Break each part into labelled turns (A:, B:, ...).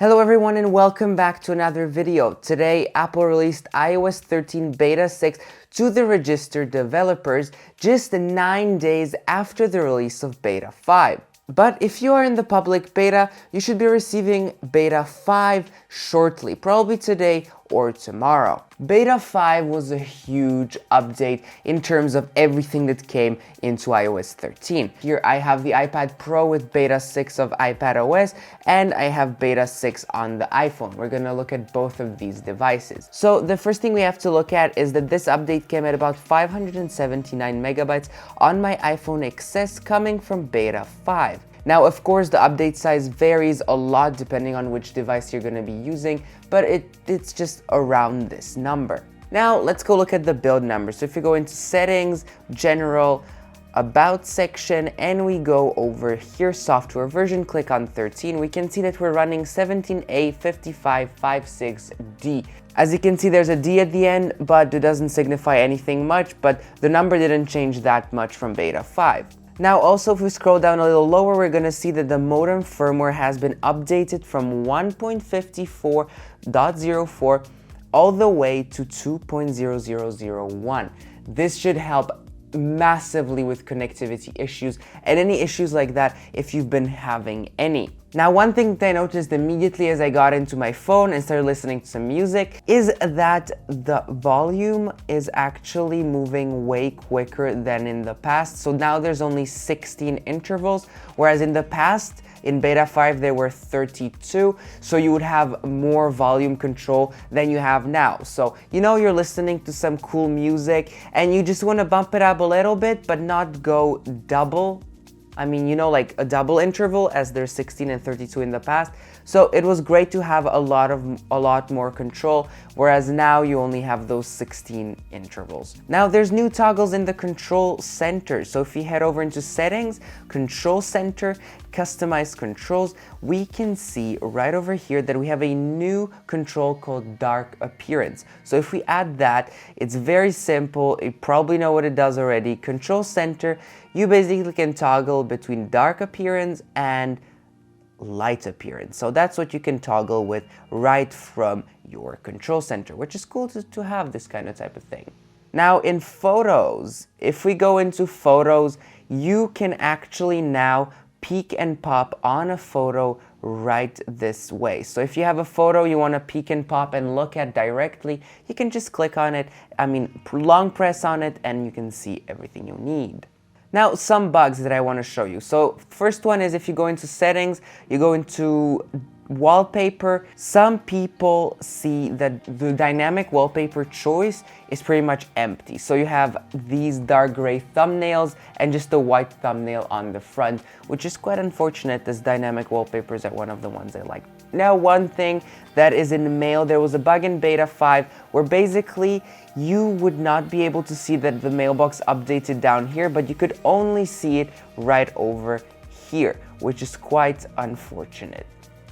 A: Hello everyone and welcome back to another video. Today, Apple released iOS 13 Beta 6 to the registered developers just 9 days after the release of Beta 5. But if you are in the public beta, you should be receiving Beta 5 shortly, probably today or tomorrow. Beta 5 was a huge update in terms of everything that came into iOS 13. Here I have the iPad Pro with Beta 6 of iPadOS, and I have Beta 6 on the iPhone. We're gonna look at both of these devices. So the first thing we have to look at is that this update came at about 579 megabytes on my iPhone XS coming from Beta 5. Now, of course, the update size varies a lot depending on which device you're going to be using, but it's just around this number. Now, let's go look at the build number. So if you go into Settings, General, About section, and we go over here, Software Version, click on 13, we can see that we're running 17A5556D. As you can see, there's a D at the end, but it doesn't signify anything much, but the number didn't change that much from Beta 5. Now also, if we scroll down a little lower, we're going to see that the modem firmware has been updated from 1.54.04 all the way to 2.0001. This should help massively with connectivity issues and any issues like that if you've been having any. Now, one thing that I noticed immediately as I got into my phone and started listening to some music is that the volume is actually moving way quicker than in the past. So now there's only 16 intervals, whereas in the past, in Beta 5, there were 32, so you would have more volume control than you have now. So, you know, you're listening to some cool music and you just want to bump it up a little bit, but not go double. I mean, you know, like a double interval, as there's 16 and 32 in the past. So it was great to have a lot more control, whereas now you only have those 16 intervals. Now there's new toggles in the control center. So if you head over into Settings, Control Center, Customize Controls, we can see right over here that we have a new control called Dark Appearance. So if we add that, it's very simple. You probably know what it does already. Control Center, you basically can toggle between dark appearance and light appearance. So that's what you can toggle with right from your control center, which is cool to have this kind of type of thing. Now in Photos, if we go into Photos, you can actually now peek and pop on a photo right this way. So if you have a photo you want to peek and pop and look at directly, you can just click on it, long press on it, and you can see everything you need. Now, some bugs that I want to show you. So first one is if you go into Settings, you go into Wallpaper, some people see that the dynamic wallpaper choice is pretty much empty. So you have these dark gray thumbnails and just a white thumbnail on the front, which is quite unfortunate, as dynamic wallpapers are one of the ones I like. Now, one thing that is in Mail, there was a bug in Beta 5 where basically you would not be able to see that the mailbox updated down here, but you could only see it right over here, which is quite unfortunate.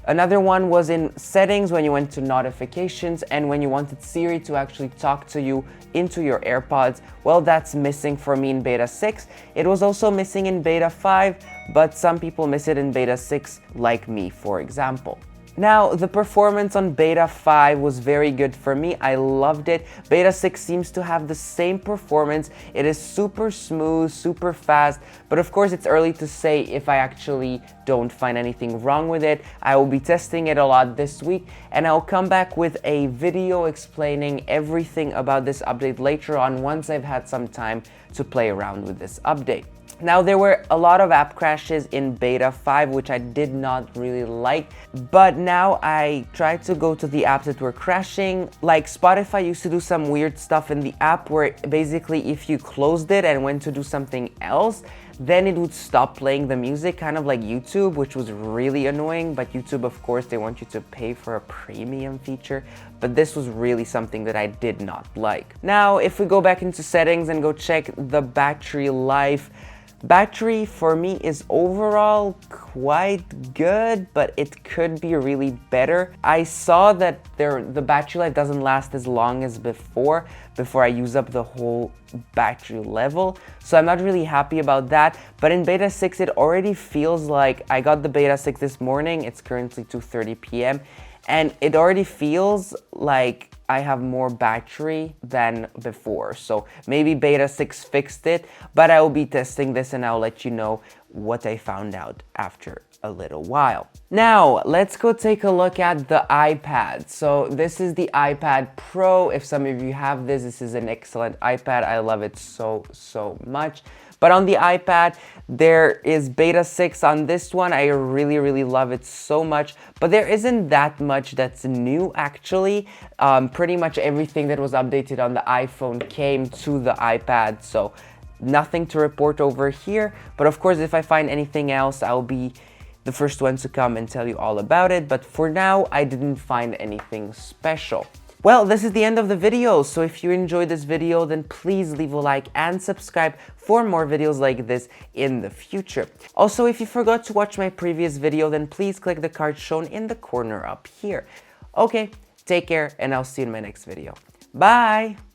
A: Another one was in Settings when you went to Notifications and when you wanted Siri to actually talk to you into your AirPods. Well, that's missing for me in Beta 6. It was also missing in Beta 5, but some people miss it in Beta 6, like me, for example. Now, the performance on Beta 5 was very good for me. I loved it. Beta 6 seems to have the same performance. It is super smooth, super fast, but of course it's early to say if I actually don't find anything wrong with it. I will be testing it a lot this week, and I'll come back with a video explaining everything about this update later on once I've had some time to play around with this update. Now, there were a lot of app crashes in Beta 5, which I did not really like, but now I tried to go to the apps that were crashing. Like Spotify used to do some weird stuff in the app where basically if you closed it and went to do something else, then it would stop playing the music, kind of like YouTube, which was really annoying. But YouTube, of course, they want you to pay for a premium feature, but this was really something that I did not like. Now, if we go back into Settings and go check the battery life, Battery for me is overall quite good, but it could be really better. I saw that the battery life doesn't last as long as before I use up the whole battery level, so I'm not really happy about that. But in beta 6 it already feels like, I got the beta 6 this morning, it's currently 2:30 p.m. and it already feels like I have more battery than before. So maybe beta 6 fixed it, but I will be testing this and I'll let you know what I found out after a little while. Now, let's go take a look at the iPad. So this is the iPad Pro. If some of you have this, this is an excellent iPad. I love it so much. But on the iPad, there is beta 6 on this one. I really love it so much, but there isn't that much that's new actually. Pretty much everything that was updated on the iPhone came to the iPad, so nothing to report over here. But of course, if I find anything else, I'll be the first one to come and tell you all about it. But for now, I didn't find anything special. Well, this is the end of the video, so if you enjoyed this video, then please leave a like and subscribe for more videos like this in the future. Also, if you forgot to watch my previous video, then please click the card shown in the corner up here. Okay, take care, and I'll see you in my next video. Bye!